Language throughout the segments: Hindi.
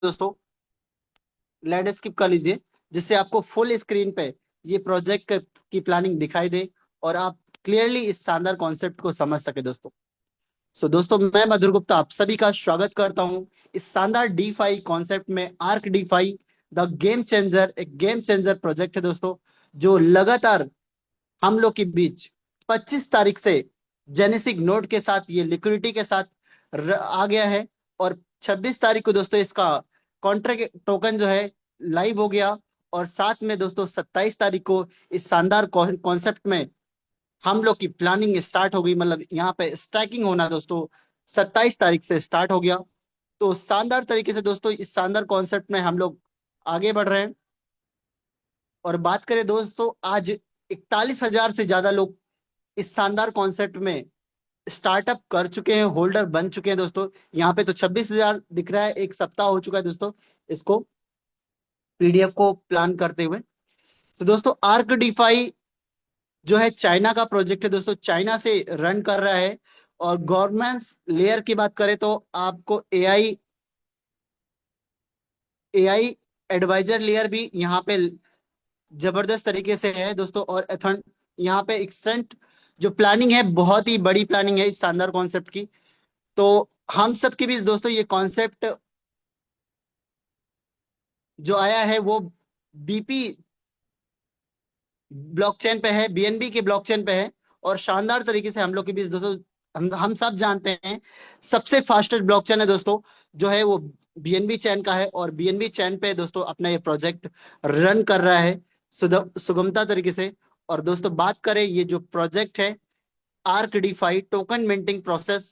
दोस्तों लैंडस्केप कर लीजिए, जिससे आपको फुल स्क्रीन पे ये प्रोजेक्ट की प्लानिंग दिखाई दे और आप क्लियरली इस शानदार कॉन्सेप्ट को समझ सके दोस्तों। दोस्तों मैं मधुर गुप्ता आप सभी का स्वागत करता हूं इस शानदार डी फाई कॉन्सेप्ट में। Arc DeFi the game changer एक गेम चेंजर प्रोजेक्ट है दोस्तों, जो लगातार हम लोग के बीच 25 तारीख से जेनेसिक नोड के साथ ये लिक्विडिटी के साथ आ गया है। और 26 तारीख को दोस्तों इसका कॉन्ट्रैक्ट टोकन जो है लाइव हो गया। और साथ में दोस्तों 27 तारीख को इस शानदार कॉन्सेप्ट में हम लोग की प्लानिंग स्टार्ट हो गई, मतलब यहाँ पे स्टैकिंग होना दोस्तों 27 तारीख से स्टार्ट हो गया। तो शानदार तरीके से दोस्तों इस शानदार कॉन्सेप्ट में हम लोग आगे बढ़ रहे हैं। और बात करें दोस्तों, आज 41,000 से ज्यादा लोग इस शानदार कॉन्सेप्ट में स्टार्टअप कर चुके हैं, होल्डर बन चुके हैं दोस्तों। यहाँ पे तो 26,000 दिख रहा है, एक सप्ताह हो चुका है दोस्तों इसको पीडीएफ को प्लान करते हुए। तो दोस्तों आर्क डिफाई जो है चाइना का प्रोजेक्ट है दोस्तों, चाइना से रन कर रहा है। और गवर्नमेंट लेयर की बात करें तो आपको एआई एआई एडवाइजर लेयर भी यहाँ पे जबरदस्त तरीके से है दोस्तों। और एथन यहाँ पे एक्सटेंट जो प्लानिंग है, बहुत ही बड़ी प्लानिंग है इस शानदार कॉन्सेप्ट की। तो हम सब के बीच दोस्तों ये कॉन्सेप्ट जो आया है वो बीपी ब्लॉकचेन पे है, बीएनबी के ब्लॉकचेन पे है। और शानदार तरीके से हम लोग के बीच दोस्तों हम सब जानते हैं सबसे फास्टेस्ट ब्लॉकचेन है दोस्तों, जो है वो बीएनबी चैन का है। और बीएनबी चैन पे दोस्तों अपना ये प्रोजेक्ट रन कर रहा है सुगमता तरीके से। और दोस्तों बात करें ये जो प्रोजेक्ट है Arc DeFi token minting process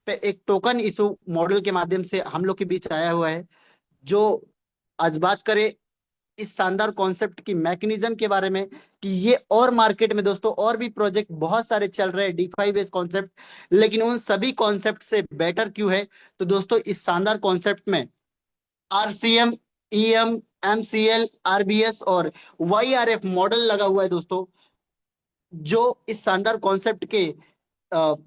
पे एक टोकन इशू मॉडल के माध्यम से हम लोग के बीच आया हुआ है। जो आज बात करें इस शानदार कॉन्सेप्ट की मैकेनिज्म के बारे में कि ये और मार्केट में दोस्तों और भी प्रोजेक्ट बहुत सारे चल रहे हैं डीफाई बेस्ड कॉन्सेप्ट, लेकिन उन सभी कॉन्सेप्ट से बेटर क्यों है। तो दोस्तों इस शानदार कॉन्सेप्ट में आरसीएम, ईएम, एमसीएल, आरबीएस और वाईआरएफ मॉडल लगा हुआ है दोस्तों, जो इस शानदार कॉन्सेप्ट के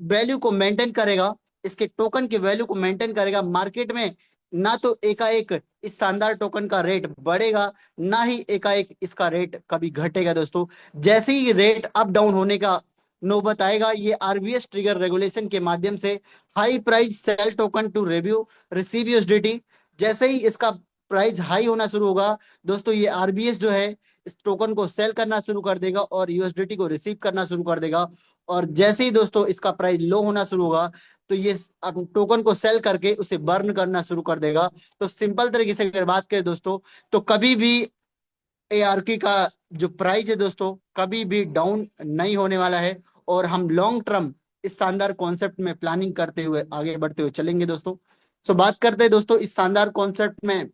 वैल्यू को मेंटेन करेगा, इसके टोकन के वैल्यू को मेंटेन करेगा मार्केट में। ना तो एकाएक इस शानदार टोकन का रेट बढ़ेगा, ना ही एकाएक इसका रेट कभी घटेगा दोस्तों। जैसे ही रेट अप डाउन होने का नौबत आएगा, ये आरबीएस ट्रिगर रेगुलेशन के माध्यम से high price sale token to review receive USDT, जैसे ही इसका प्राइस हाई होना शुरू होगा दोस्तों, ये आरबीएस जो है इस टोकन को सेल करना शुरू कर देगा और यूएसडीटी को रिसीव करना शुरू कर देगा। और जैसे ही दोस्तों इसका प्राइस लो होना शुरू होगा, तो ये टोकन को सेल करके उसे बर्न करना शुरू कर देगा। तो सिंपल तरीके से अगर बात करें दोस्तों, तो कभी भी एआरकी का जो प्राइस है दोस्तों कभी भी डाउन नहीं होने वाला है। और हम लॉन्ग टर्म इस शानदार कॉन्सेप्ट में प्लानिंग करते हुए आगे बढ़ते हुए चलेंगे दोस्तों। बात करते हैं दोस्तों इस शानदार कॉन्सेप्ट में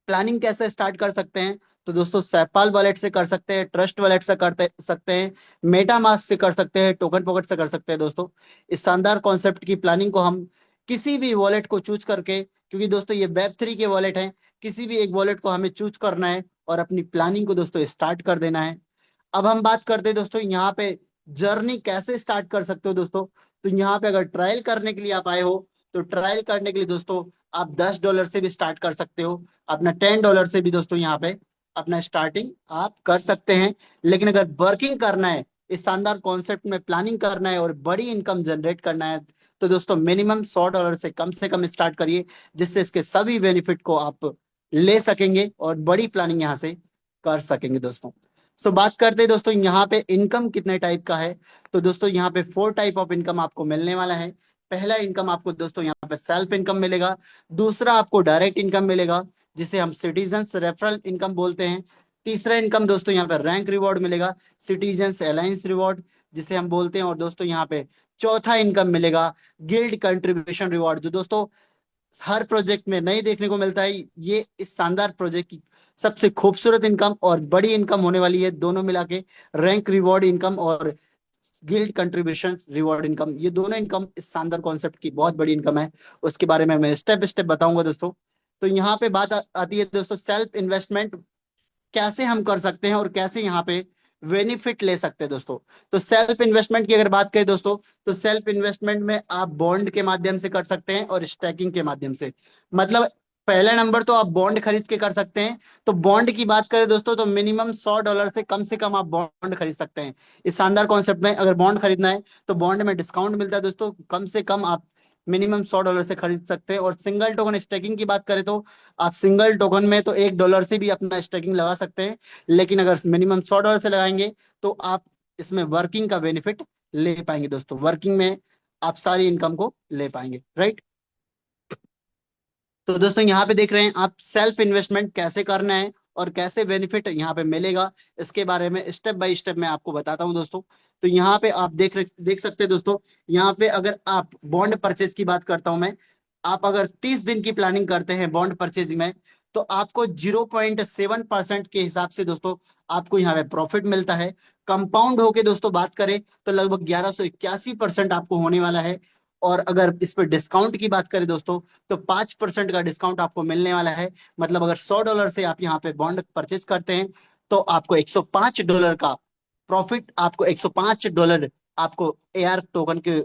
प्लानिंग कैसे स्टार्ट कर सकते हैं। तो दोस्तों सेपाल वॉलेट से कर सकते हैं, ट्रस्ट वॉलेट से करते सकते हैं, मेटा मास्क से कर सकते हैं, टोकन पॉकेट से कर सकते हैं दोस्तों। इस शानदार कॉन्सेप्ट की प्लानिंग को हम किसी भी वॉलेट को चूज करके, क्योंकि दोस्तों ये वेब 3 के वॉलेट हैं, किसी भी एक वॉलेट को हमें चूज करना है और अपनी प्लानिंग को दोस्तों स्टार्ट कर देना है। अब हम बात करते हैं दोस्तों यहाँ पे जर्नी कैसे स्टार्ट कर सकते हो दोस्तों। तो यहाँ पे अगर ट्रायल करने के लिए आप आए हो, तो ट्रायल करने के लिए दोस्तों आप $10 से भी स्टार्ट कर सकते हो, अपना $10 से भी दोस्तों यहाँ पे अपना स्टार्टिंग आप कर सकते हैं। लेकिन अगर वर्किंग करना है, इस शानदार कॉन्सेप्ट में प्लानिंग करना है और बड़ी इनकम जनरेट करना है, तो दोस्तों मिनिमम $100 से कम स्टार्ट करिए, जिससे इसके सभी बेनिफिट को आप ले सकेंगे और बड़ी प्लानिंग यहाँ से कर सकेंगे दोस्तों। बात करते हैं दोस्तों यहाँ पे इनकम कितने टाइप का है। तो दोस्तों यहाँ पे 4 टाइप ऑफ इनकम आपको मिलने वाला है। पहला इनकम आपको दोस्तों यहाँ पे सेल्फ इनकम मिलेगा। दूसरा आपको डायरेक्ट इनकम मिलेगा, जिसे हम सिटीजन्स रेफरल इनकम बोलते हैं। तीसरा इनकम दोस्तों यहाँ पे रैंक रिवॉर्ड मिलेगा, सिटीजन्स अलायंस रिवॉर्ड जिसे हम बोलते हैं। और दोस्तों यहाँ पे चौथा इनकम मिलेगा गिल्ड कंट्रीब्यूशन रिवॉर्ड, जो दोस्तों हर प्रोजेक्ट में नहीं देखने को मिलता है। ये इस शानदार प्रोजेक्ट की सबसे खूबसूरत इनकम और बड़ी इनकम होने वाली है, दोनों मिला के रैंक रिवॉर्ड इनकम और गिल्ड कंट्रीब्यूशन रिवॉर्ड इनकम, ये दोनों इनकम इस शानदार कॉन्सेप्ट की बहुत बड़ी इनकम है। उसके बारे में मैं स्टेप स्टेप बताऊंगा दोस्तों। तो यहाँ पे बात आती है दोस्तों सेल्फ इन्वेस्टमेंट कैसे हम कर सकते हैं और कैसे यहाँ पे बेनिफिट ले सकते हैं दोस्तों। तो सेल्फ इन्वेस्टमेंट की अगर बात करें दोस्तों, तो सेल्फ इन्वेस्टमेंट में आप बॉन्ड के माध्यम से कर सकते हैं और स्टैकिंग के माध्यम से। मतलब पहला नंबर तो आप बॉन्ड खरीद के कर सकते हैं। तो बॉन्ड की बात करें दोस्तों, तो मिनिमम $100 से कम आप बॉन्ड खरीद सकते हैं। इस शानदार कॉन्सेप्ट में अगर बॉन्ड खरीदना है तो बॉन्ड में डिस्काउंट मिलता है दोस्तों, कम से कम आप मिनिमम $100 से खरीद सकते हैं। और सिंगल टोकन स्टेकिंग की बात करें तो आप सिंगल टोकन में तो $1 से भी अपना स्टेकिंग लगा सकते हैं, लेकिन अगर मिनिमम $100 से लगाएंगे तो आप इसमें वर्किंग का बेनिफिट ले पाएंगे दोस्तों। वर्किंग में आप सारी इनकम को ले पाएंगे, राइट। तो दोस्तों यहाँ पे देख रहे हैं आप सेल्फ इन्वेस्टमेंट कैसे करना है और कैसे बेनिफिट यहाँ पे मिलेगा, इसके बारे में स्टेप बाय स्टेप मैं आपको बताता हूँ दोस्तों। तो यहाँ पे आप देख सकते हैं दोस्तों। यहाँ पे अगर आप बॉन्ड परचेज की बात करता हूँ मैं, आप अगर 30 दिन की प्लानिंग करते हैं बॉन्ड परचेज में, तो आपको 0.7% के हिसाब से दोस्तों आपको यहाँ पे प्रॉफिट मिलता है। कंपाउंड होके दोस्तों बात करें तो लगभग 1181% आपको होने वाला है। और अगर इस पर डिस्काउंट की बात करें दोस्तों, तो 5% का डिस्काउंट आपको मिलने वाला है। मतलब अगर $100 से आप यहाँ पे बॉन्ड परचेज करते हैं तो आपको $105 का प्रॉफिट, आपको $105 आपको एआर टोकन के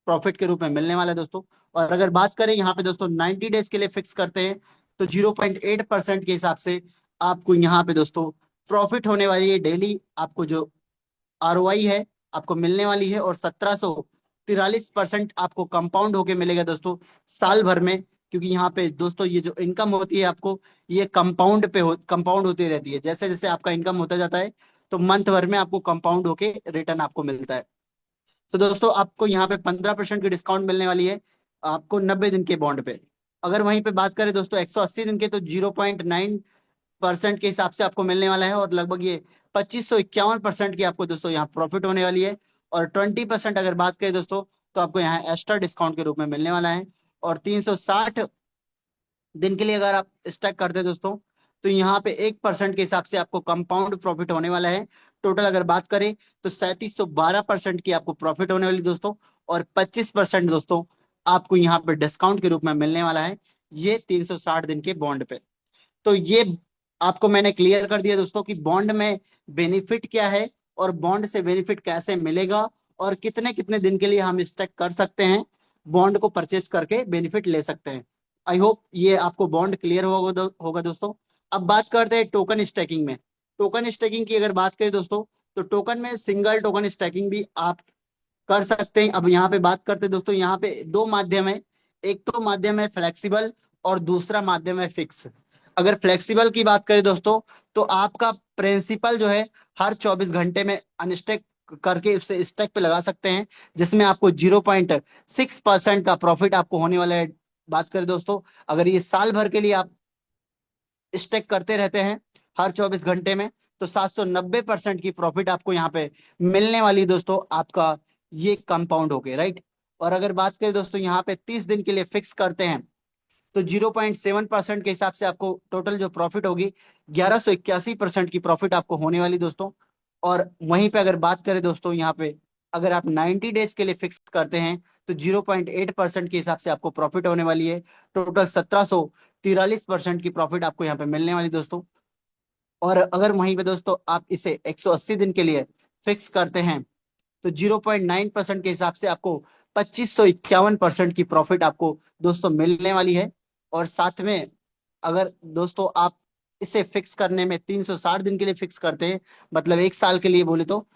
प्रॉफिट के रूप में मिलने वाला है दोस्तों। और अगर बात करें यहाँ पे दोस्तों 90 डेज के लिए फिक्स करते हैं तो 0.8% के हिसाब से आपको यहाँ पे दोस्तों प्रॉफिट होने वाली है। डेली आपको जो आरओआई है आपको मिलने वाली है, और 1743% आपको कंपाउंड होके मिलेगा दोस्तों साल भर में। क्योंकि यहाँ पे दोस्तों ये जो इनकम होती है आपको, ये कंपाउंड होती रहती है। जैसे जैसे आपका इनकम होता जाता है तो मंथ भर में आपको कंपाउंड होके रिटर्न आपको मिलता है। तो दोस्तों आपको यहाँ पे 15% की डिस्काउंट मिलने वाली है आपको 90 दिन के बॉन्ड पे। अगर वहीं पे बात करें दोस्तों 180 दिन के, तो 0.9% के हिसाब से आपको मिलने वाला है। और लगभग ये 2551% की आपको दोस्तों यहाँ प्रॉफिट होने वाली है। और 20% अगर बात करें दोस्तों, तो आपको यहाँ एक्स्ट्रा डिस्काउंट के रूप में मिलने वाला है। और 360 दिन के लिए अगर आप स्टैक करते हैं दोस्तों, तो यहाँ पे 1% के हिसाब से आपको कंपाउंड प्रॉफिट होने वाला है। टोटल अगर बात करें तो 3712% की आपको प्रॉफिट होने वाली दोस्तों। और 25% दोस्तों आपको यहाँ पे डिस्काउंट के रूप में मिलने वाला है, ये 360 दिन के बॉन्ड पे। तो ये आपको मैंने क्लियर कर दिया दोस्तों कि बॉन्ड में बेनिफिट क्या है और बॉन्ड से बेनिफिट कैसे मिलेगा, और कितने कितने दिन के लिए हम स्टैक कर सकते हैं, बॉन्ड को परचेज करके बेनिफिट ले सकते हैं। आई होप ये आपको बॉन्ड क्लियर होगा दोस्तों। अब बात करते हैं टोकन स्टैकिंग में। टोकन स्टैकिंग की अगर बात करें दोस्तों, तो टोकन में सिंगल टोकन स्टैकिंग भी आप कर सकते हैं। अब यहाँ पे बात करते हैं दोस्तों, यहाँ पे दो माध्यम है। एक तो माध्यम है फ्लेक्सिबल और दूसरा माध्यम है फिक्स। अगर फ्लेक्सिबल की बात करें दोस्तों, तो आपका प्रिंसिपल जो है हर 24 घंटे में अनस्टेक करके उससे स्टेक पे लगा सकते हैं, जिसमें आपको 0.6% का प्रॉफिट आपको होने वाला है। बात करें दोस्तों, अगर ये साल भर के लिए आप स्टेक करते रहते हैं हर 24 घंटे में, तो 790% की प्रॉफिट आपको यहाँ पे मिलने वाली है दोस्तों, आपका ये कंपाउंड हो गए, राइट। और अगर बात करें दोस्तों यहाँ पे 30 दिन के लिए फिक्स करते हैं, तो 0.7% के हिसाब से आपको टोटल जो प्रॉफिट होगी 1181% की प्रॉफिट आपको होने वाली दोस्तों। और वहीं पे अगर बात करें दोस्तों यहाँ पे, अगर आप 90 डेज के लिए फिक्स करते हैं तो 0.8% के हिसाब से आपको प्रॉफिट होने वाली है। टोटल 1743% की प्रॉफिट आपको यहाँ पे मिलने वाली दोस्तों। और अगर वहीं पे दोस्तों आप इसे 180 दिन के लिए फिक्स करते हैं तो 0.9% के हिसाब से आपको 2551% की प्रॉफिट आपको दोस्तों मिलने वाली है। और साथ में अगर दोस्तों आप इसे फिक्स करने में 360 दिन के लिए फिक्स करते हैं, मतलब एक साल के लिए बोले तो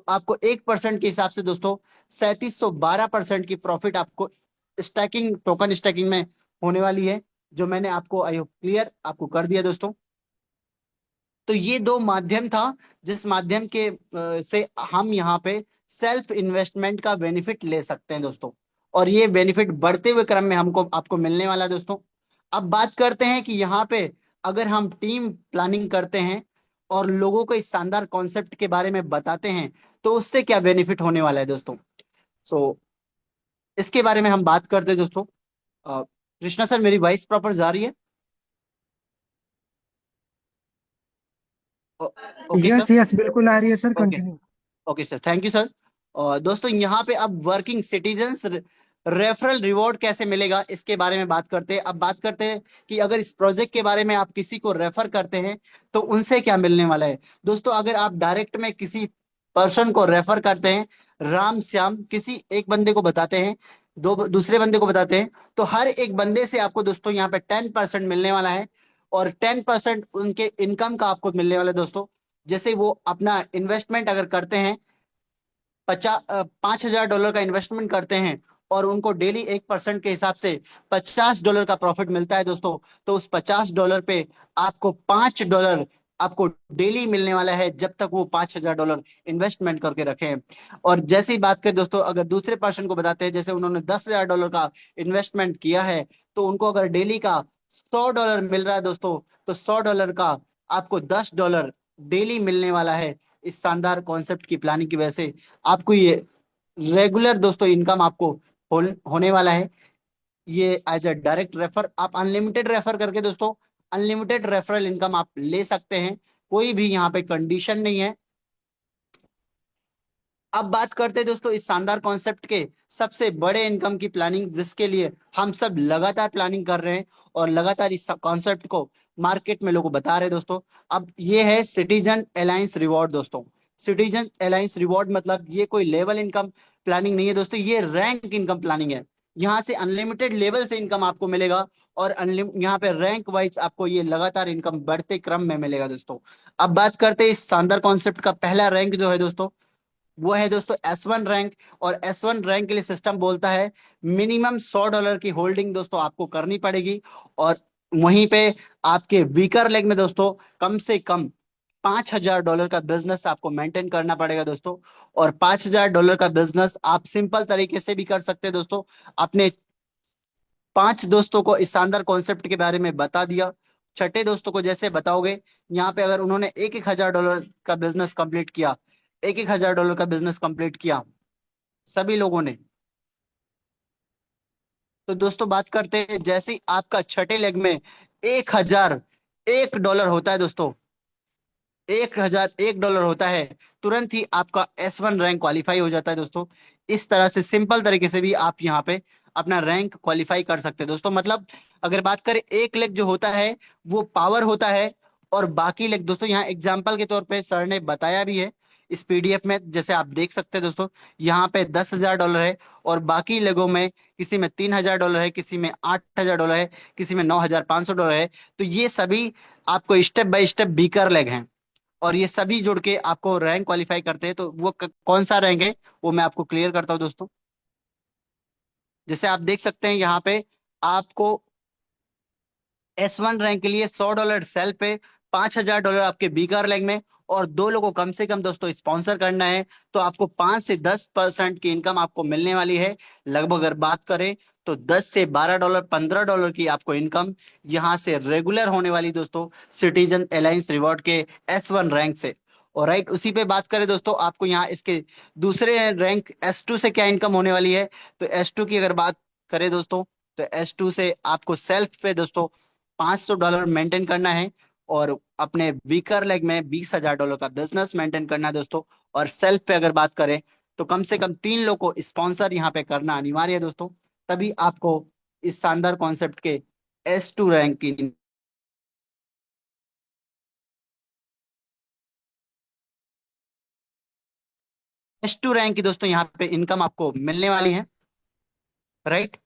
आपको 1% के हिसाब से दोस्तों 3712% की प्रॉफिट आपको स्टैकिंग, टोकन स्टैकिंग में होने वाली है। जो मैंने आपको आई होप क्लियर आपको कर दिया दोस्तों। तो ये दो माध्यम था जिस माध्यम के से हम यहाँ पे सेल्फ इन्वेस्टमेंट का बेनिफिट ले सकते हैं दोस्तों। और ये बेनिफिट बढ़ते हुए क्रम में हमको आपको मिलने वाला है दोस्तों। अब बात करते हैं कि यहाँ पे अगर हम टीम प्लानिंग करते हैं और लोगों को इस शानदार कॉन्सेप्ट के बारे में बताते हैं, तो उससे क्या बेनिफिट होने वाला है दोस्तों। सो इसके बारे में हम बात करते हैं दोस्तों। कृष्णा सर, मेरी वॉइस प्रॉपर जा रही है? Okay sir. यस यस, बिल्कुल आ रही है sir, okay. Continue. Okay sir, thank you sir. और दोस्तों यहाँ पे अब वर्किंग सिटीजन्स रेफरल रिवॉर्ड कैसे मिलेगा इसके बारे में बात करते हैं। अब बात करते हैं कि अगर इस प्रोजेक्ट के बारे में आप किसी को रेफर करते हैं तो उनसे क्या मिलने वाला है दोस्तों। अगर आप डायरेक्ट में किसी पर्सन को रेफर करते हैं, राम श्याम किसी एक बंदे को बताते हैं दो दूसरे बंदे को बताते हैं, तो हर एक बंदे से आपको दोस्तों यहाँ पे 10% मिलने वाला है। और 10% उनके इनकम का आपको मिलने वाला है दोस्तों। जैसे वो अपना इन्वेस्टमेंट अगर करते हैं, 5,000 डॉलर का इन्वेस्टमेंट करते हैं, और उनको डेली 1% के हिसाब से $50 का प्रॉफिट मिलता है दोस्तों। तो उस $50 पे आपको $5 आपको डेली मिलने वाला है, जब तक वो $5,000 इन्वेस्टमेंट करके रखे हैं। और जैसे ही बात करें दोस्तों, अगर दूसरे पर्सन को बताते हैं, जैसे उन्होंने $10,000 का इन्वेस्टमेंट किया है, तो उनको अगर डेली का $100 मिल रहा है दोस्तों, तो $100 का आपको $10 डेली मिलने वाला है। इस शानदार कॉन्सेप्ट की प्लानिंग की वजह से आपको ये रेगुलर दोस्तों इनकम आपको होने वाला है। ये एज अ डायरेक्ट रेफर, आप अनलिमिटेड रेफर करके दोस्तों अनलिमिटेड रेफरल इनकम आप ले सकते हैं। कोई भी यहाँ पे कंडीशन नहीं है। अब बात करते हैं दोस्तों इस शानदार कॉन्सेप्ट के सबसे बड़े इनकम की प्लानिंग, जिसके लिए हम सब लगातार प्लानिंग कर रहे हैं और लगातार इस कॉन्सेप्ट को मार्केट में लोगों को बता रहे हैं दोस्तों। अब ये है सिटीजन अलायंस रिवॉर्ड दोस्तों। सिटीजन अलायंस रिवॉर्ड मतलब ये कोई लेवल इनकम प्लानिंग नहीं है दोस्तों, ये रैंक इनकम प्लानिंग है। यहाँ से अनलिमिटेड लेवल से इनकम आपको मिलेगा, और यहाँ पे रैंक वाइज आपको ये लगातार इनकम बढ़ते क्रम में मिलेगा दोस्तों। अब बात करते हैं इस शानदार कॉन्सेप्ट का पहला रैंक जो है दोस्तों, वो है दोस्तों S1 रैंक। और S1 रैंक के लिए सिस्टम बोलता है मिनिमम $100 की होल्डिंग दोस्तों आपको करनी पड़ेगी। और वहीं पे आपके वीकर लेग में दोस्तों कम से कम $5,000 का बिजनेस आपको मेंटेन करना पड़ेगा दोस्तों। और $5,000 का बिजनेस आप सिंपल तरीके से भी कर सकते हैं दोस्तों। अपने 5 दोस्तों को इस शानदार कॉन्सेप्ट के बारे में बता दिया, छठे दोस्तों को जैसे बताओगे, यहाँ पे अगर उन्होंने एक एक हजार डॉलर का बिजनेस कंप्लीट किया, एक एक हजार डॉलर का बिजनेस कंप्लीट किया सभी लोगों ने, तो दोस्तों बात करते हैं जैसे ही आपका छठे लेग में 1,001 डॉलर होता है दोस्तों, $1,001 होता है, तुरंत ही आपका S1 रैंक क्वालिफाई हो जाता है दोस्तों। इस तरह से सिंपल तरीके से भी आप यहाँ पे अपना रैंक क्वालिफाई कर सकते हैं दोस्तों। मतलब अगर बात करें, एक लेग जो होता है वो पावर होता है, और बाकी लेग दोस्तों यहाँ एग्जाम्पल के तौर पे सर ने बताया भी है इस पीडीएफ में, जैसे आप देख सकते हैं दोस्तों। यहाँ पे $10,000 है, और बाकी लेगों में किसी में $3,000 है, किसी में $8,000 है, किसी में $9,500 है। तो ये सभी आपको step by step beaker leg हैं, और ये सभी जुड़ के आपको रैंक क्वालिफाई करते हैं। तो वो कौन सा रैंक है वो मैं आपको क्लियर करता हूँ दोस्तों। जैसे आप देख सकते हैं यहाँ पे आपको S1 रैंक के लिए $100 सेल पे, $5,000 आपके बीकर लेग में, और दो लोगों को कम से कम दोस्तों स्पॉन्सर करना है, तो आपको 5 से 10% की इनकम आपको मिलने वाली है। लगभग अगर बात करें तो $10 से $12, $15 की आपको इनकम यहाँ से रेगुलर होने वाली दोस्तों, सिटीजन अलायंस रिवॉर्ड के S1 रैंक से। और राइट, उसी पे बात करें दोस्तों, आपको यहाँ इसके दूसरे रैंक S2 से क्या इनकम होने वाली है। तो S2 की अगर बात करें दोस्तों, तो S2 से आपको सेल्फ पे दोस्तों $500 मेंटेन करना है, और अपने वीकर लेग में $20,000 का बिजनेस मेंटेन करना है दोस्तों। और सेल्फ पे अगर बात करें तो कम से कम 3 लोग को स्पॉन्सर यहाँ पे करना अनिवार्य है दोस्तों, तभी आपको इस शानदार कॉन्सेप्ट के S2 रैंक की, S2 रैंक की दोस्तों यहाँ पे इनकम आपको मिलने वाली है। राइट,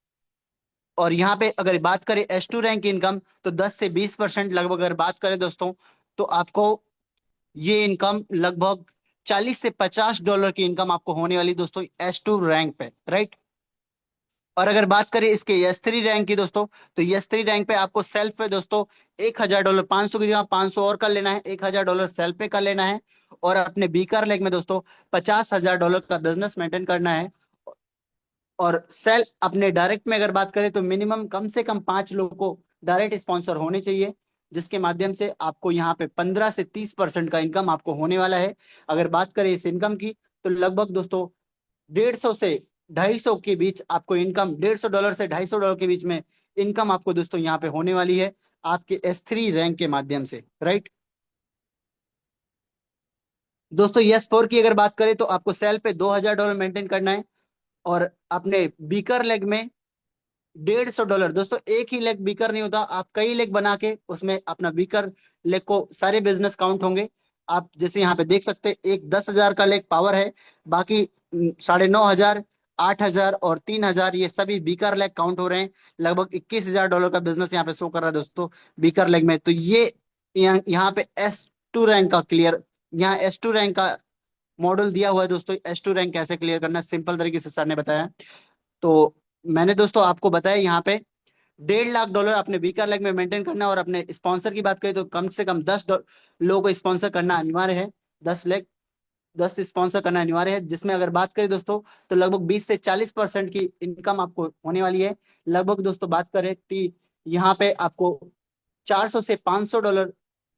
और यहाँ पे अगर बात करें S2 रैंक की इनकम, तो 10 से 20% लगभग अगर बात करें दोस्तों, तो आपको ये इनकम लगभग $40 से $50 की इनकम आपको होने वाली दोस्तों S2 रैंक पे। राइट, और अगर बात करें इसके S3 रैंक की दोस्तों, तो S3 रैंक पे आपको सेल्फ पे दोस्तों $1,000, 500 की जगह 500 और कर लेना है, $1,000 सेल्फ पे कर लेना है। और अपने बीकर लेग में दोस्तों $50,000 का बिजनेस मेंटेन करना है। और सेल अपने डायरेक्ट में अगर बात करें तो मिनिमम कम से कम 5 लोगों को डायरेक्ट स्पॉन्सर होने चाहिए, जिसके माध्यम से आपको यहाँ पे 15 से 30% का इनकम आपको होने वाला है। अगर बात करें इस इनकम की, तो लगभग दोस्तों 150 से 250 के बीच आपको इनकम, $150 से $250 के बीच में इनकम आपको दोस्तों यहाँ पे होने वाली है, आपके S3 रैंक के माध्यम से। राइट दोस्तों, S4 की अगर बात करें तो आपको सेल पे $2,000 मेंटेन करना है, और अपने बीकर लेग में $150। दोस्तों एक ही लेग बीकर नहीं होता, आप कई लेग बना के उसमें अपना बीकर लेग को सारे बिजनेस काउंट होंगे। आप जैसे यहाँ पे देख सकते हैं, एक 10,000 का लेग पावर है, बाकी 9,500 8,000 और 3,000 ये सभी बीकर लेग काउंट हो रहे हैं। लगभग $21,000 का बिजनेस यहाँ पे शो कर रहा है दोस्तों बीकर लेग में। तो ये यहाँ पे S2 रैंक का क्लियर, यहाँ S2 रैंक का मॉडल दिया हुआ है दोस्तों। S2 रैंक कैसे क्लियर करना है सिंपल तरीके से सर ने बताया। तो मैंने दोस्तों आपको बताया यहाँ पे $1.5 लाख अपने वीकर लेग में मेंटेन करना है। और अपने स्पॉन्सर की बात करें तो कम से कम 10 लोगों को स्पॉन्सर करना अनिवार्य है। 10 स्पॉन्सर करना अनिवार्य है, जिसमें अगर बात करें दोस्तों तो लगभग 20 से 40% की इनकम आपको होने वाली है। लगभग दोस्तों बात करें यहाँ पे आपको $400 से $500,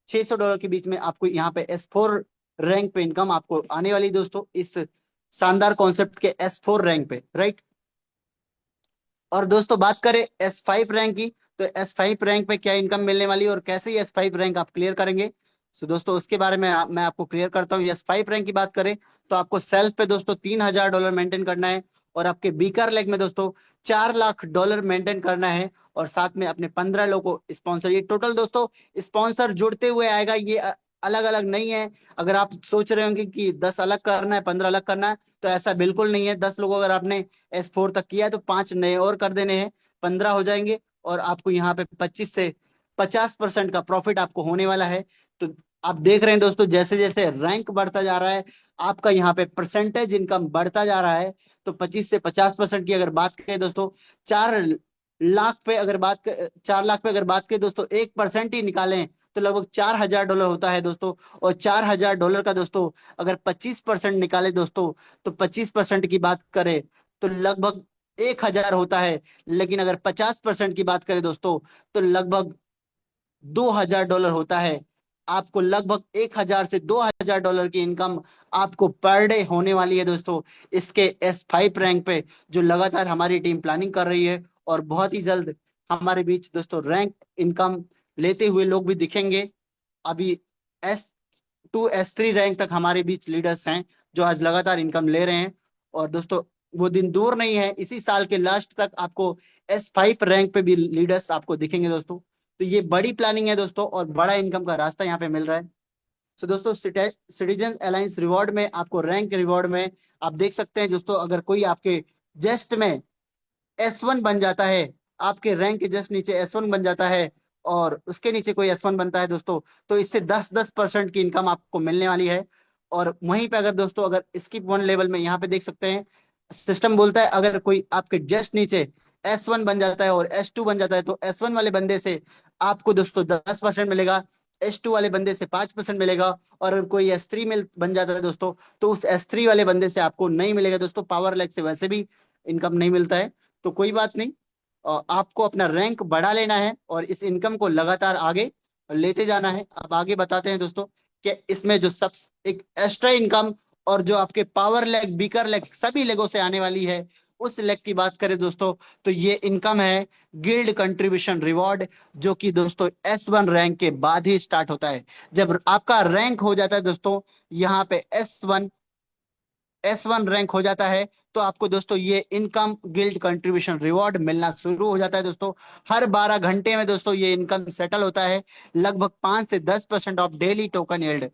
$600 के बीच में आपको यहाँ पे S4 रैंक पे इनकम आपको आने वाली है दोस्तों, इस शानदार कॉन्सेप्ट के S4 रैंक पे, राइट। और दोस्तों बात करें S5 रैंक की, तो S5 रैंक पे क्या इनकम मिलने वाली है और कैसे ही S5 रैंक आप क्लियर करेंगे। सो दोस्तों उसके बारे में मैं आपको क्लियर करता हूँ। S5 रैंक की बात करें तो आपको सेल्फ पे दोस्तों $3,000 मेंटेन करना है। और आपके बीकर लेग में दोस्तों $4 लाख मेंटेन करना है। और साथ में अपने 15 लोगों को स्पॉन्सर, ये टोटल दोस्तों स्पॉन्सर जुड़ते हुए आएगा, ये अलग अलग नहीं है। अगर आप सोच रहे होंगे कि 10 अलग करना है 15 अलग करना है, तो ऐसा बिल्कुल नहीं है। 10 लोगों अगर आपने S4 तक किया है तो 5 नए और कर देने हैं, 15 हो जाएंगे। और आपको यहाँ पे 25 से 50% का प्रॉफिट आपको होने वाला है। तो आप देख रहे हैं दोस्तों जैसे जैसे रैंक बढ़ता जा रहा है, आपका यहाँ पे परसेंटेज इनकम बढ़ता जा रहा है। तो 25 से 50% की अगर बात करें दोस्तों, 4 लाख पे अगर बात करें दोस्तों, 1% ही निकालें तो लगभग $4,000 होता है दोस्तों। और $4,000 का दोस्तों अगर 25% निकाले दोस्तों, तो 25% की बात करें तो लगभग 1,000 होता है। लेकिन अगर 50% की बात करें दोस्तों, तो लगभग $2,000 होता है। आपको लगभग 1,000 से $2,000 की इनकम आपको पर डे होने वाली है दोस्तों, इसके S5 रैंक पे, जो लगातार हमारी टीम प्लानिंग कर रही है। और बहुत ही जल्द हमारे बीच दोस्तों रैंक इनकम लेते हुए लोग भी दिखेंगे। अभी S2 S3 रैंक तक हमारे बीच लीडर्स हैं जो आज लगातार इनकम ले रहे हैं। और दोस्तों वो दिन दूर नहीं है, इसी साल के लास्ट तक आपको S5 रैंक पे भी लीडर्स आपको दिखेंगे दोस्तों। तो ये बड़ी प्लानिंग है दोस्तों और बड़ा इनकम का रास्ता यहाँ पे मिल रहा है। सो दोस्तों सिटीजन अलायंस रिवॉर्ड में आपको रैंक रिवॉर्ड में आप देख सकते हैं दोस्तों, अगर कोई आपके जस्ट में S1 बन जाता है, आपके रैंक के जस्ट नीचे S1 बन जाता है, और उसके नीचे कोई S1 बनता है दोस्तों, तो इससे 10-10% की इनकम आपको मिलने वाली है। और वहीं पे अगर दोस्तों अगर स्किप वन लेवल में यहाँ पे देख सकते हैं, सिस्टम बोलता है अगर कोई आपके जस्ट नीचे S1 बन जाता है और S2 बन जाता है, तो S1 वाले बंदे से आपको दोस्तों 10% मिलेगा, S2 वाले बंदे से 5% मिलेगा। और अगर कोई S3 में बन जाता है दोस्तों, तो उस S3 वाले बंदे से आपको नहीं मिलेगा दोस्तों। पावर लैग से वैसे भी इनकम नहीं मिलता है। तो कोई बात नहीं, आपको अपना रैंक बढ़ा लेना है और इस इनकम को लगातार आगे लेते जाना है। अब आगे बताते हैं दोस्तों कि इसमें जो सब एक एक्स्ट्रा इनकम और जो आपके पावर लेग बीकर लेग सभी लेगों से आने वाली है, उस लेग की बात करें दोस्तों, तो ये इनकम है गिल्ड कंट्रीब्यूशन रिवॉर्ड, जो कि दोस्तों S1 रैंक के बाद ही स्टार्ट होता है। जब आपका रैंक हो जाता है दोस्तों, यहाँ पे S1 रैंक हो जाता है, तो आपको दोस्तों ये इनकम गिल्ड कंट्रीब्यूशन रिवॉर्ड मिलना शुरू हो जाता है दोस्तों। हर 12 घंटे में दोस्तों ये इनकम सेटल होता है। लगभग 5 से 10% ऑफ डेली टोकन यील्ड,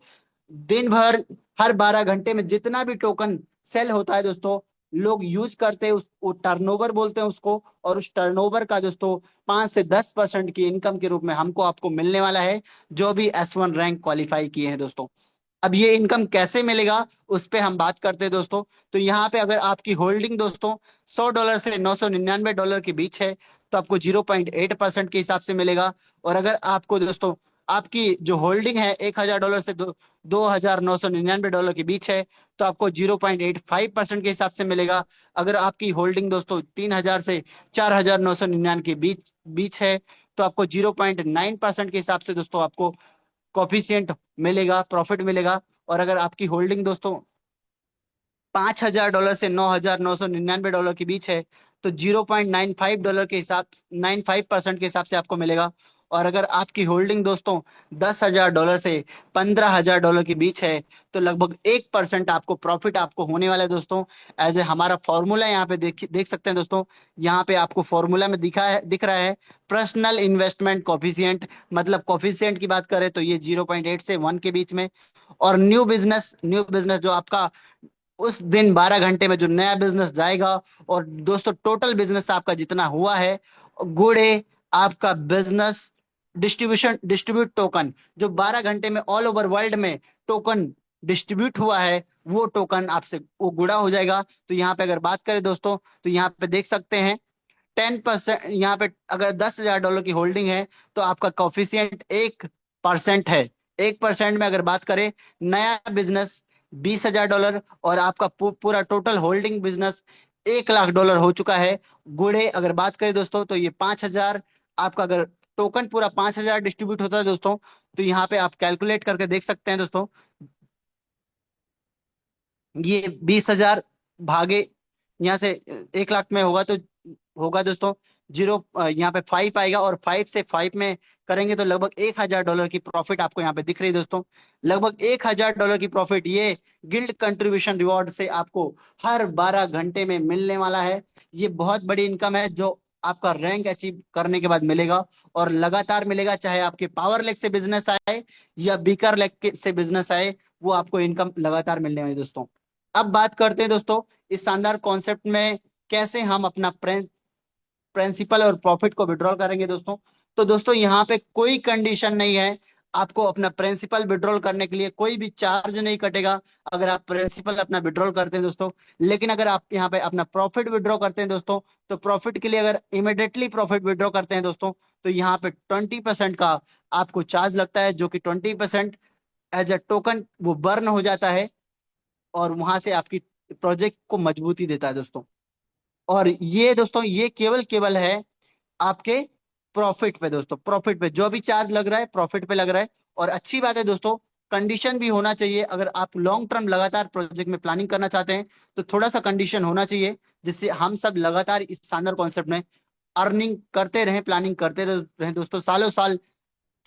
दिन भर हर 12 घंटे में जितना भी टोकन सेल होता है दोस्तों, लोग यूज करते हैं वो टर्नओवर बोलते हैं उसको। और उस टर्नओवर का दोस्तों 5 से 10% की इनकम के रूप में हमको आपको मिलने वाला है, जो भी S1 रैंक क्वालिफाई किए हैं दोस्तों। अब ये इनकम कैसे मिलेगा उस पे हम बात करते हैं दोस्तों। तो यहाँ पे अगर आपकी होल्डिंग दोस्तों $100 से $999 के बीच है, तो आपको 0.8% के हिसाब से मिलेगा। और अगर आपको दोस्तों आपकी जो होल्डिंग है $1,000 से $2,999 के बीच है, तो आपको 0.85% के हिसाब से मिलेगा। अगर आपकी होल्डिंग दोस्तों 3,000 से 4,999 के बीच बीच है, तो आपको 0.9% के हिसाब से दोस्तों आपको कॉफिशियंट मिलेगा, प्रॉफिट मिलेगा। और अगर आपकी होल्डिंग दोस्तों $5,000 से $9,999 के बीच है, तो $0.95 के हिसाब 95% के हिसाब से आपको मिलेगा। और अगर आपकी होल्डिंग दोस्तों $10,000 से $15,000 के बीच है, तो लगभग 1% आपको प्रॉफिट आपको होने वाला है दोस्तों। एज ए हमारा फॉर्मूला यहाँ पे देख सकते हैं दोस्तों। यहाँ पे आपको फॉर्मूला में दिख रहा है पर्सनल इन्वेस्टमेंट कॉफिशियंट, मतलब कॉफिशियंट की बात करें तो ये 0.8 से 1 के बीच में। और न्यू बिजनेस जो आपका उस दिन 12 घंटे में जो नया बिजनेस जाएगा। और दोस्तों टोटल बिजनेस आपका जितना हुआ है, गुड़े आपका बिजनेस डिस्ट्रीब्यूट टोकन, जो 12 घंटे में ऑल ओवर वर्ल्ड में टोकन डिस्ट्रीब्यूट हुआ है, वो टोकन आपसे वो गुड़ा हो जाएगा। तो यहाँ पे अगर बात करें दोस्तों, तो यहाँ पे देख सकते हैं 10%। यहाँ पे अगर $10,000 की होल्डिंग है, तो आपका कॉफिशियंट 1% है। 1% में अगर बात करें, नया बिजनेस $20,000 और आपका पूरा टोटल होल्डिंग बिजनेस $1,00,000 हो चुका है। गुड़े अगर बात करें दोस्तों, तो ये 5,000 आपका, अगर टोकन पूरा 5,000 डिस्ट्रीब्यूट होता है दोस्तों, तो यहाँ पे आप कैलकुलेट करके देख सकते हैं दोस्तों। ये 20,000 भागे यहाँ से 1,00,000 में होगा, तो होगा दोस्तों जीरो, यहाँ पे 5 आएगा, और 5 से 5 में करेंगे तो लगभग $1,000 की प्रॉफिट आपको यहाँ पे दिख रही है दोस्तों। लगभग $1,000 की प्रॉफिट ये गिल्ड कंट्रीब्यूशन रिवॉर्ड से आपको हर 12 घंटे में मिलने वाला है। ये बहुत बड़ी इनकम है, जो आपका रैंक अचीव करने के बाद मिलेगा, और लगातार मिलेगा, चाहे आपके पावर लेग से बिजनेस आए या बीकर लेग से बिजनेस आए, वो आपको इनकम लगातार मिलने वाली है दोस्तों। अब बात करते हैं दोस्तों इस शानदार कॉन्सेप्ट में कैसे हम अपना प्रिंसिपल और प्रॉफिट को विड्रॉल करेंगे दोस्तों। तो दोस्तों यहाँ पे कोई कंडीशन नहीं है, आपको अपना प्रिंसिपल विड्रॉल करने के लिए कोई भी चार्ज नहीं कटेगा अगर आप प्रिंसिपल अपना विड्रॉल करते हैं दोस्तों। लेकिन अगर आप यहाँ पे अपना प्रॉफिट विड्रॉ करते हैं दोस्तों, तो प्रॉफिट के लिए अगर इमिडिएटली प्रॉफिट विड्रॉ करते हैं दोस्तों, तो यहाँ पे 20% का आपको चार्ज लगता है, जो कि 20% एज अ टोकन वो बर्न हो जाता है, और वहां से आपकी प्रोजेक्ट को मजबूती देता है दोस्तों। और ये दोस्तों ये केवल केवल है आपके प्रॉफिट पे दोस्तों, प्रॉफिट पे जो भी चार्ज लग रहा है प्रॉफिट पे लग रहा है। और अच्छी बात है दोस्तों, कंडीशन भी होना चाहिए। अगर आप लॉन्ग टर्म लगातार प्रोजेक्ट में प्लानिंग करना चाहते हैं, तो थोड़ा सा कंडीशन होना चाहिए, जिससे हम सब लगातार इस शानदार कॉन्सेप्ट में अर्निंग करते रहें, प्लानिंग करते रहें दोस्तों, सालों साल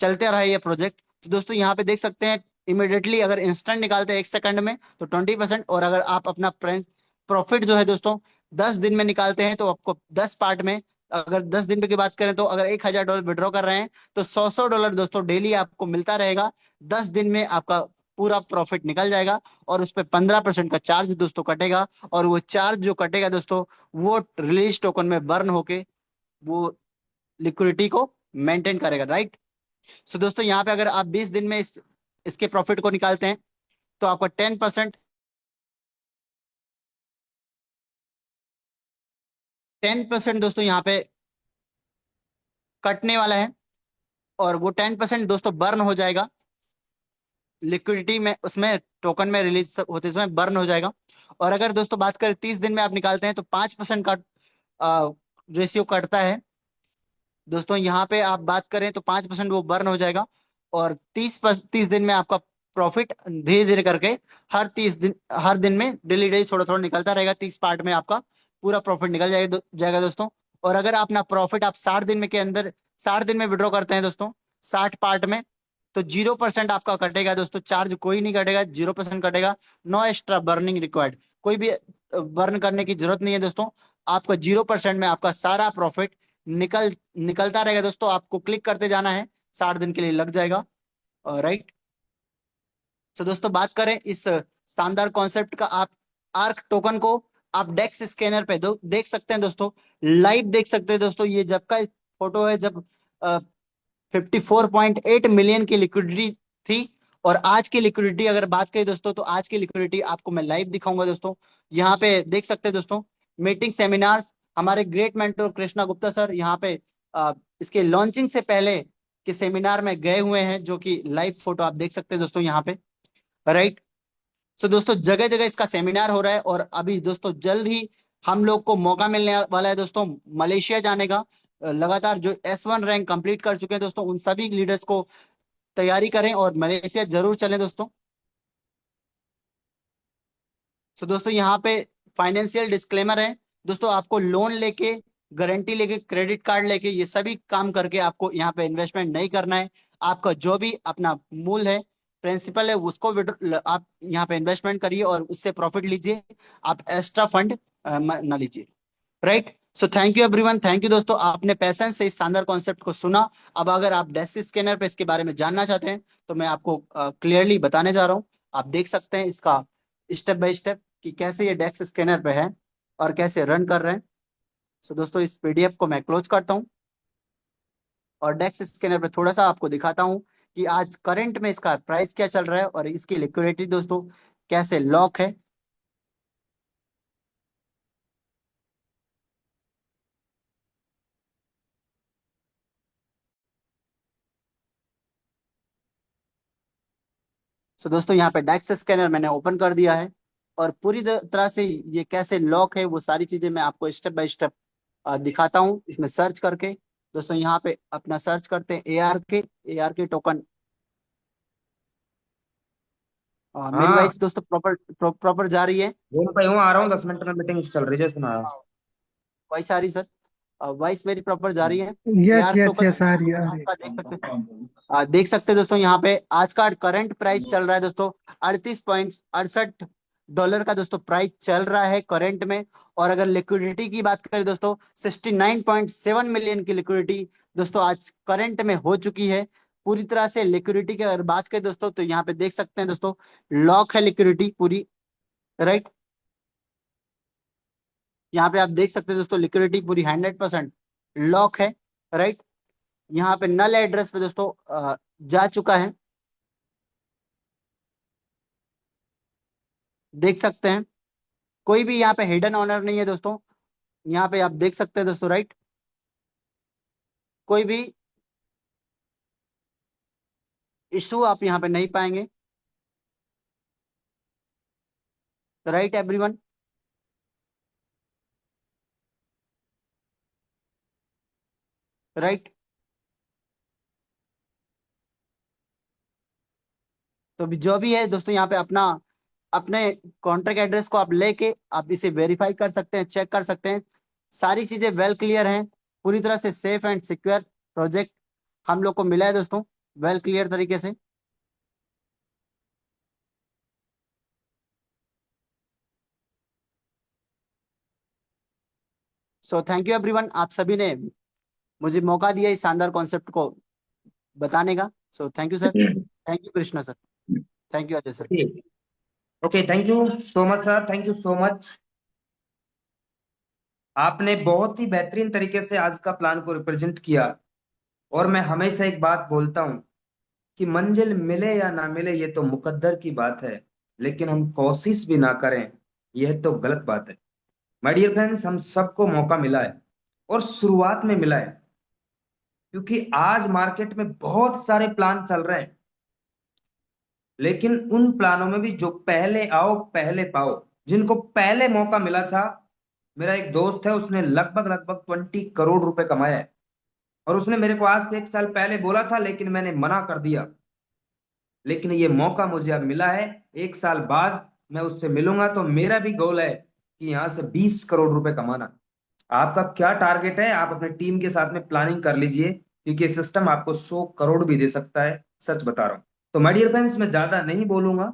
चलते रहा ये प्रोजेक्ट। तो दोस्तों यहाँ पे देख सकते हैं, इमिडिएटली अगर इंस्टेंट निकालते हैं 1 सेकंड में तो 20%, और अगर आप अपना प्रॉफिट जो है दोस्तों 10 दिन में निकालते हैं, तो आपको 10 पार्ट में, अगर 10 दिन की बात करें, तो अगर $1,000 विड्रॉ कर रहे हैं, तो $100 दोस्तों डेली आपको मिलता रहेगा। 10 दिन में आपका पूरा प्रॉफिट निकल जाएगा, और उस पर 15% का चार्ज दोस्तों कटेगा, और वो चार्ज जो कटेगा दोस्तों, वो रिलीज टोकन में बर्न होके वो लिक्विडिटी को मेंटेन करेगा, राइट। सो दोस्तों यहाँ पे अगर आप 20 दिन में इसके प्रॉफिट को निकालते हैं, तो आपका 10% दोस्तों यहाँ पे कटने वाला है, और वो 10% दोस्तों बर्न हो जाएगा लिक्विडिटी में, उसमें टोकन में रिलीज होते समय बर्न हो जाएगा। और अगर दोस्तों बात करें 30 दिन में आप निकालते हैं, तो 5% का रेशियो कटता है दोस्तों। यहाँ पे आप बात करें तो 5% वो बर्न हो जाएगा, और 30 दिन में आपका प्रॉफिट धीरे धीरे करके हर दिन में डेली डेली थोड़ा थोड़ा निकलता रहेगा। 30 पार्ट में आपका पूरा प्रॉफिट निकल जाएगा दोस्तों। और अगर अपना प्रॉफिट आप 60 दिन में के अंदर 60 दिन में विड्रॉ करते हैं दोस्तों, 60 पार्ट में, तो 0% आपका कटेगा दोस्तों, चार्ज कोई नहीं कटेगा, 0% कटेगा। नो एक्स्ट्रा बर्निंग रिक्वायर्ड, कोई भी बर्न करने की जरूरत नहीं है दोस्तों। आपका 0% में आपका सारा प्रॉफिट निकल निकलता रहेगा दोस्तों। आपको क्लिक करते जाना है, 60 दिन के लिए लग जाएगा, राइट। तो दोस्तों बात करें इस शानदार कॉन्सेप्ट का, आप आर्क टोकन को आप डेक्स स्कैनर पे देख सकते हैं दोस्तों, लाइव देख सकते हैं दोस्तों। ये जब का फोटो है, जब 54.8 मिलियन की लिक्विडिटी थी। और आज की लिक्विडिटी अगर बात करें दोस्तों, तो आज की लिक्विडिटी आपको मैं लाइव दिखाऊंगा दोस्तों। यहाँ पे देख सकते हैं दोस्तों, मीटिंग सेमिनार्स, हमारे great mentor Krishna Gupta sir यहाँ पे इसके लॉन्चिंग से पहले के सेमिनार में गए हुए हैं, जो कि लाइव फोटो आप देख सकते हैं दोस्तों यहाँ पे, राइट। तो दोस्तों जगह जगह इसका सेमिनार हो रहा है, और अभी दोस्तों जल्द ही हम लोग को मौका मिलने वाला है दोस्तों मलेशिया जाने का। लगातार जो S1 रैंक कंप्लीट कर चुके हैं दोस्तों, उन सभी लीडर्स को तैयारी करें और मलेशिया जरूर चलें दोस्तों। तो दोस्तों यहाँ पे फाइनेंशियल डिस्क्लेमर है दोस्तों, आपको लोन लेके, गारंटी लेके, क्रेडिट कार्ड लेके, ये सभी काम करके आपको यहाँ पे इन्वेस्टमेंट नहीं करना है। आपका जो भी अपना मूल है, प्रिंसिपल है, उसको आप यहाँ पे इन्वेस्टमेंट करिए और उससे प्रॉफिट लीजिए। आप एक्स्ट्रा फंड ना लीजिए, right. So thank you everyone, thank you दोस्तों, आपने पैसेंस से इस शानदार कॉन्सेप्ट को सुना। अब अगर आप डेस्क स्कैनर पे इसके बारे में जानना चाहते हैं, तो मैं आपको क्लियरली बताने जा रहा हूँ। आप देख सकते हैं इसका स्टेप बाय स्टेप। कि कैसे ये डेक्स स्कैनर पे है और कैसे रन कर रहे हैं। सो दोस्तों इस पीडीएफ को मैं क्लोज करता हूँ और डेक्स स्कैनर पे थोड़ा सा आपको दिखाता हूँ कि आज करंट में इसका प्राइस क्या चल रहा है और इसकी लिक्विडिटी दोस्तों कैसे लॉक है। सो दोस्तों यहाँ पे डेक्स स्कैनर मैंने ओपन कर दिया है और पूरी तरह से ये कैसे लॉक है वो सारी चीजें मैं आपको स्टेप बाय स्टेप दिखाता हूँ इसमें सर्च करके। दोस्तों यहाँ पे अपना सर्च करते हैं ए आर के टोकन। मेरी हाँ, वॉइस दोस्तों प्रॉपर प्रॉपर जा रही है। बोल पे हूँ, आ रहा हूँ, 10 मिनट में मीटिंग चल रही है, सुना। वॉइस आ रही सर? वॉइस मेरी प्रॉपर जा रही है। A S R S token S आ रही है, आ रही है। आपका देख सकते हैं दोस्तों यहाँ पे आज का करंट प्राइस चल रहा है दोस्तों 38.68 डॉलर का दोस्तों प्राइस चल रहा है करंट में। और अगर लिक्विडिटी की बात करें दोस्तों 69.7 मिलियन की लिक्विडिटी दोस्तों आज करंट में हो चुकी है। पूरी तरह से लिक्विडिटी की अगर बात करें दोस्तों तो यहाँ पे देख सकते हैं दोस्तों लॉक है लिक्विडिटी पूरी, राइट। यहाँ पे आप देख सकते हैं दोस्तों लिक्विडिटी पूरी 100% लॉक है, राइट। यहाँ पे नल एड्रेस पे दोस्तों जा चुका है, देख सकते हैं। कोई भी यहाँ पे हिडन ऑनर नहीं है दोस्तों। यहाँ पे आप देख सकते हैं दोस्तों, राइट। कोई भी इशू आप यहाँ पे नहीं पाएंगे, राइट एवरीवन। राइट। तो अभी जो भी है दोस्तों यहाँ पे अपना अपने कॉन्ट्रैक्ट एड्रेस को आप लेके आप इसे वेरीफाई कर सकते हैं, चेक कर सकते हैं। सारी चीजें वेल क्लियर हैं, पूरी तरह से सेफ एंड सिक्योर प्रोजेक्ट हम लोग को मिला है दोस्तों, वेल क्लियर तरीके से। सो थैंक यू एवरीवन, आप सभी ने मुझे मौका दिया इस शानदार कॉन्सेप्ट को बताने का। So thank you sir, thank you Krishna sir, thank you Ajay sir. Okay, thank you so much sir, thank you so much. आपने बहुत ही बेहतरीन तरीके से आज का प्लान को रिप्रेजेंट किया। और मैं हमेशा एक बात बोलता हूँ कि मंजिल मिले या ना मिले ये तो मुकद्दर की बात है, लेकिन हम कोशिश भी ना करें यह तो गलत बात है। माय डियर फ्रेंड्स, हम सबको मौका मिला है और शुरुआत में मिला है, क्योंकि आज मार्केट में बहुत सारे प्लान चल रहे हैं, लेकिन उन प्लानों में भी जो पहले आओ पहले पाओ, जिनको पहले मौका मिला था। मेरा एक दोस्त है, उसने लगभग लगभग 20 करोड़ रुपए कमाया है, और उसने मेरे को आज से 1 साल पहले बोला था, लेकिन मैंने मना कर दिया। लेकिन ये मौका मुझे अब मिला है। 1 साल बाद मैं उससे मिलूंगा, तो मेरा भी गोल है कि यहां से 20 करोड़ रुपए कमाना। आपका क्या टारगेट है? आप अपने टीम के साथ में प्लानिंग कर लीजिए, क्योंकि सिस्टम आपको 100 करोड़ भी दे सकता है, सच बता रहा हूं। तो माय डियर फ्रेंड्स, मैं ज्यादा नहीं बोलूंगा।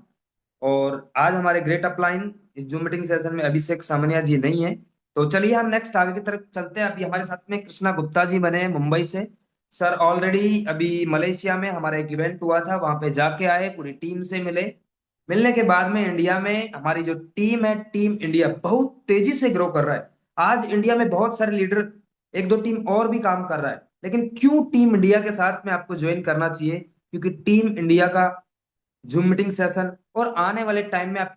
और आज हमारे great upline zoom meeting session में अभिषेक सामनिया जी नहीं है, तो चलिए हम नेक्स्ट आगे की तरफ चलते हैं। अभी हमारे साथ में कृष्णा गुप्ता जी बने हैं मुंबई से। सर ऑलरेडी अभी मलेशिया में हमारा एक इवेंट हुआ था, वहां पे जाके आए, पूरी टीम से मिले। मिलने के बाद में इंडिया में हमारी जो टीम है, टीम इंडिया बहुत तेजी से ग्रो कर रहा है। आज इंडिया में बहुत सारे लीडर, एक दो टीम और भी काम कर रहा है, लेकिन क्यों टीम इंडिया के साथ में आपको ज्वाइन करना चाहिए? क्योंकि टीम इंडिया का जूम मीटिंग सेशन और आने वाले टाइम में आप